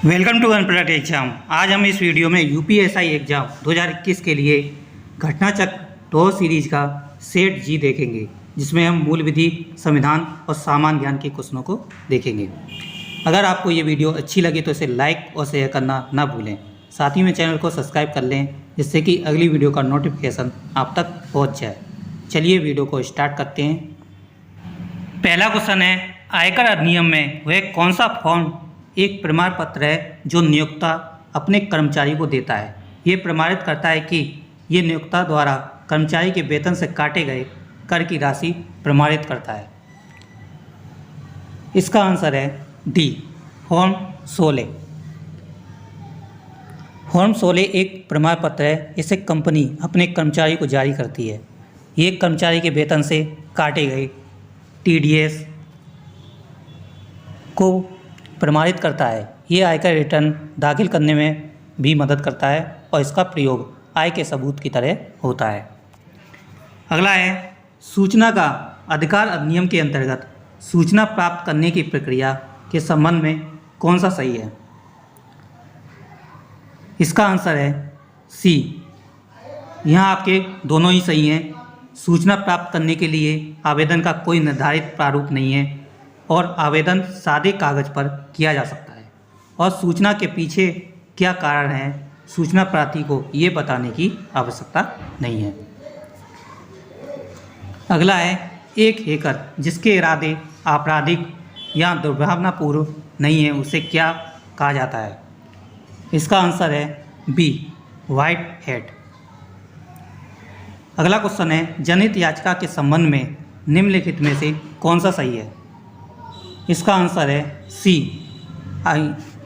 Welcome to अनप्रैक्ट exam. आज हम इस वीडियो में यूपीएसआई एग्जाम 2021 के लिए घटनाचक्र टॉस सीरीज का सेट जी देखेंगे, जिसमें हम मूल विधि, संविधान और सामान्य ज्ञान के क्वेश्चनों को देखेंगे। अगर आपको ये वीडियो अच्छी लगे तो इसे लाइक और शेयर करना ना भूलें। साथ ही में चैनल को सब्सक्राइब कर लें, जिससे कि अगली वीडियो का नोटिफिकेशन आप तक पहुँच जाए। चलिए वीडियो को स्टार्ट करते हैं। पहला क्वेश्चन है, आयकर अधिनियम में वह कौन सा फॉर्म एक प्रमाण पत्र है जो नियोक्ता अपने कर्मचारी को देता है। ये प्रमाणित करता है कि ये नियोक्ता द्वारा कर्मचारी के वेतन से काटे गए कर की राशि प्रमाणित करता है। इसका आंसर है डी, फॉर्म 16। फॉर्म 16 एक प्रमाण पत्र है। इसे कंपनी अपने कर्मचारी को जारी करती है। ये कर्मचारी के वेतन से काटे गए टीडीएस को प्रमाणित करता है। ये आयकर रिटर्न दाखिल करने में भी मदद करता है और इसका प्रयोग आय के सबूत की तरह होता है। अगला है, सूचना का अधिकार अधिनियम के अंतर्गत सूचना प्राप्त करने की प्रक्रिया के संबंध में कौन सा सही है। इसका आंसर है सी। यहाँ आपके दोनों ही सही हैं। सूचना प्राप्त करने के लिए आवेदन का कोई निर्धारित प्रारूप नहीं है और आवेदन सादे कागज पर किया जा सकता है और सूचना के पीछे क्या कारण है सूचना प्रार्थी को ये बताने की आवश्यकता नहीं है। अगला है, एक हैकर जिसके इरादे आपराधिक या दुर्भावनापूर्ण नहीं है उसे क्या कहा जाता है। इसका आंसर है बी, व्हाइट हैट। अगला क्वेश्चन है, जनहित याचिका के संबंध में निम्नलिखित में से कौन सा सही है। इसका आंसर है सी।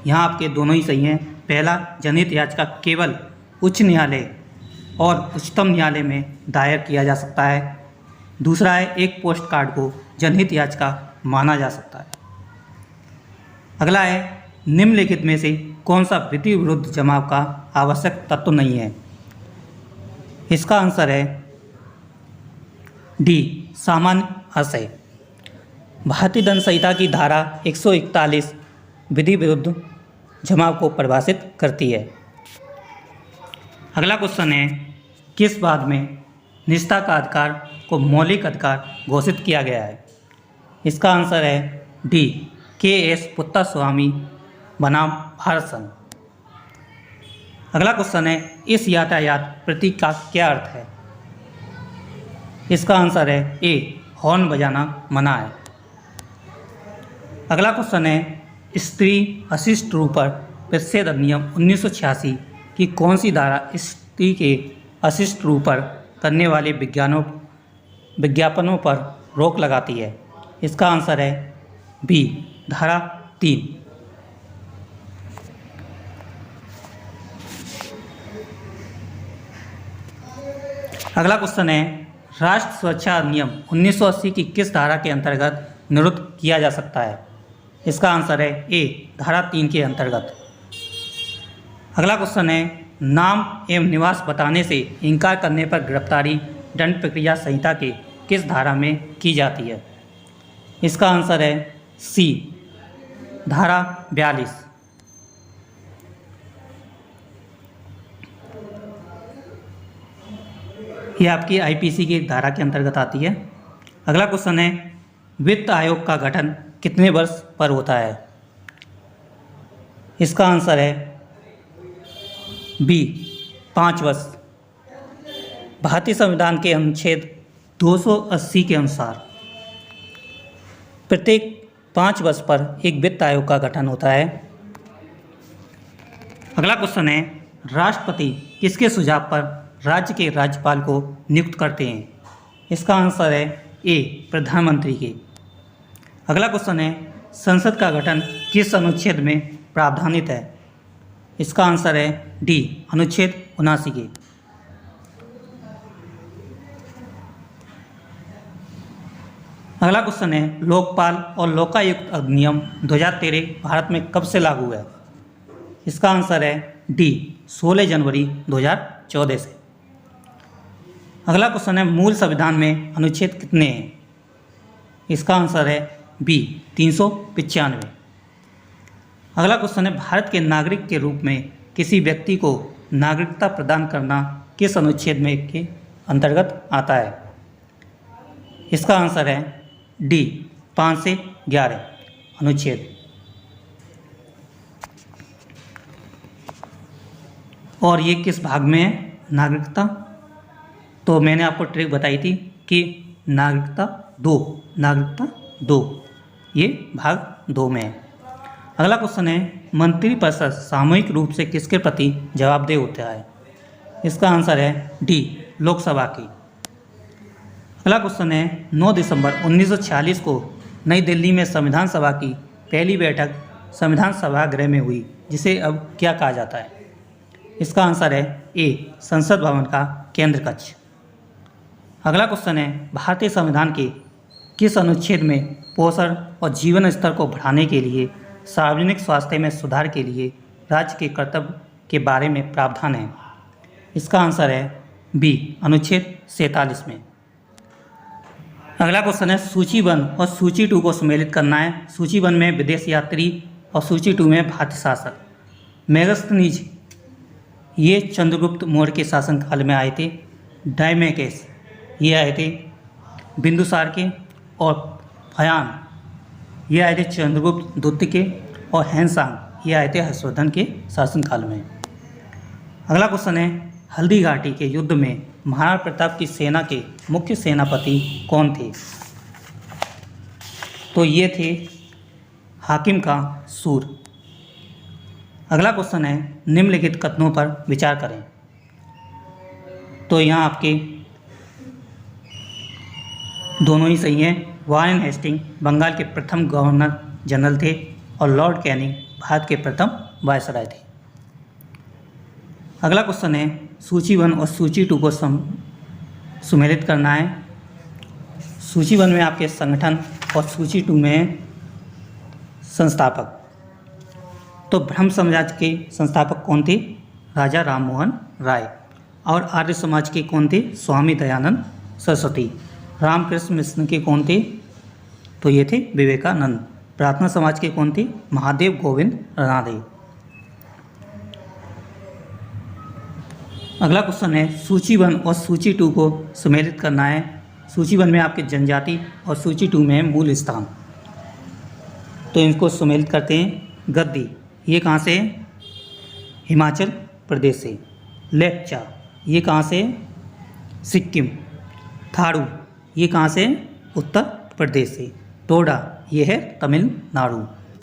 यहाँ आपके दोनों ही सही हैं। पहला, जनहित याचिका केवल उच्च न्यायालय और उच्चतम न्यायालय में दायर किया जा सकता है। दूसरा है, एक पोस्ट कार्ड को जनहित याचिका माना जा सकता है। अगला है, निम्नलिखित में से कौन सा विधि विरुद्ध जमाव का आवश्यक तत्व नहीं है। इसका आंसर है डी, सामान्य आशय। भारतीय दंड संहिता की धारा 141 विधि विरुद्ध जमाव को परिभाषित करती है। अगला क्वेश्चन है, किस बाद में निजता का अधिकार को मौलिक अधिकार घोषित किया गया है। इसका आंसर है डी, के.एस. पुत्तस्वामी बनाम भारत संघ। अगला क्वेश्चन है, इस यातायात प्रतीक का क्या अर्थ है। इसका आंसर है ए, हॉर्न बजाना मना है। अगला क्वेश्चन है, स्त्री अशिष्ट रूपर प्रतिषेध अधिनियम 1986 की कौन सी धारा स्त्री के अशिष्ट रूपर करने वाले विज्ञापनों पर रोक लगाती है। इसका आंसर है बी, धारा 3। अगला क्वेश्चन है, राष्ट्र सुरक्षा अधिनियम 1980 की किस धारा के अंतर्गत निरुद्ध किया जा सकता है। इसका आंसर है ए, धारा 3 के अंतर्गत। अगला क्वेश्चन है, नाम एवं निवास बताने से इनकार करने पर गिरफ्तारी दंड प्रक्रिया संहिता के किस धारा में की जाती है। इसका आंसर है सी, धारा 42। ये आपकी आईपीसी की धारा के अंतर्गत आती है। अगला क्वेश्चन है, वित्त आयोग का गठन कितने वर्ष पर होता है। इसका आंसर है बी, 5 वर्ष। भारतीय संविधान के अनुच्छेद 280 के अनुसार प्रत्येक 5 वर्ष पर एक वित्त आयोग का गठन होता है। अगला क्वेश्चन है, राष्ट्रपति किसके सुझाव पर राज्य के राज्यपाल को नियुक्त करते हैं। इसका आंसर है ए, प्रधानमंत्री के। अगला क्वेश्चन है, संसद का गठन किस अनुच्छेद में प्रावधानित है। इसका आंसर है डी, अनुच्छेद 79 के। अगला क्वेश्चन है, लोकपाल और लोकायुक्त अधिनियम 2013 भारत में कब से लागू है। इसका आंसर है डी, 16 जनवरी 2014 से। अगला क्वेश्चन है, मूल संविधान में अनुच्छेद कितने हैं। इसका आंसर है बी, 395। अगला क्वेश्चन है, भारत के नागरिक के रूप में किसी व्यक्ति को नागरिकता प्रदान करना किस अनुच्छेद में के अंतर्गत आता है? इसका आंसर है डी 5 से 11 अनुच्छेद। और ये किस भाग में है नागरिकता? तो मैंने आपको ट्रिक बताई थी कि नागरिकता 2 ये भाग 2 में है। अगला क्वेश्चन है, मंत्रिपरिषद सामूहिक रूप से किसके प्रति जवाबदेह होता है? इसका आंसर है डी लोकसभा की। अगला क्वेश्चन है, 9 दिसंबर 1946 को नई दिल्ली में संविधान सभा की पहली बैठक संविधान सभागृह में हुई, जिसे अब क्या कहा जाता है? इसका आंसर है ए संसद भवन का केंद्र कक्ष। अगला क्वेश्चन है, भारतीय संविधान के किस अनुच्छेद में पोषण और जीवन स्तर को बढ़ाने के लिए सार्वजनिक स्वास्थ्य में सुधार के लिए राज्य के कर्तव्य के बारे में प्रावधान है? इसका आंसर है बी अनुच्छेद 47 में। अगला क्वेश्चन है, सूची 1 और सूची 2 को सम्मिलित करना है। सूची 1 में विदेश यात्री और सूची 2 में भारतीय शासक। मेगास्थनीज ये चंद्रगुप्त मौर्य के शासनकाल में आए थे। डायमेकेस ये आए थे बिंदुसार के, और फयान ये आए थे चंद्रगुप्त द्वितीय के, और हैंसांग ये आए थे हर्षवर्धन के शासनकाल में। अगला क्वेश्चन है, हल्दी घाटी के युद्ध में महाराणा प्रताप की सेना के मुख्य सेनापति कौन थे? तो ये थे हाकिम का सूर। अगला क्वेश्चन है, निम्नलिखित कथनों पर विचार करें। तो यहाँ आपके दोनों ही सही हैं। वारेन हेस्टिंग बंगाल के प्रथम गवर्नर जनरल थे, और लॉर्ड कैनिंग भारत के प्रथम वायसराय थे। अगला क्वेश्चन है, सूची 1 और सूची 2 को सम्मिलित करना है। सूची 1 में आपके संगठन और सूची 2 में संस्थापक। तो ब्रह्म समाज के संस्थापक कौन थे? राजा राममोहन राय। और आर्य समाज के कौन थे? स्वामी दयानंद सरस्वती। रामकृष्ण मिशन के कौन थे? तो ये थे विवेकानंद। प्रार्थना समाज के कौन थे? महादेव गोविंद रानडे। अगला क्वेश्चन है, सूची 1 और सूची 2 को सम्मिलित करना है। सूची 1 में आपके जनजाति और सूची 2 में मूल स्थान। तो इनको सम्मिलित करते हैं। गद्दी ये कहाँ से है? हिमाचल प्रदेश से। लेप्चा ये कहाँ से? सिक्किम। थारू ये कहाँ से? उत्तर प्रदेश से। टोडा ये है तमिलनाडु।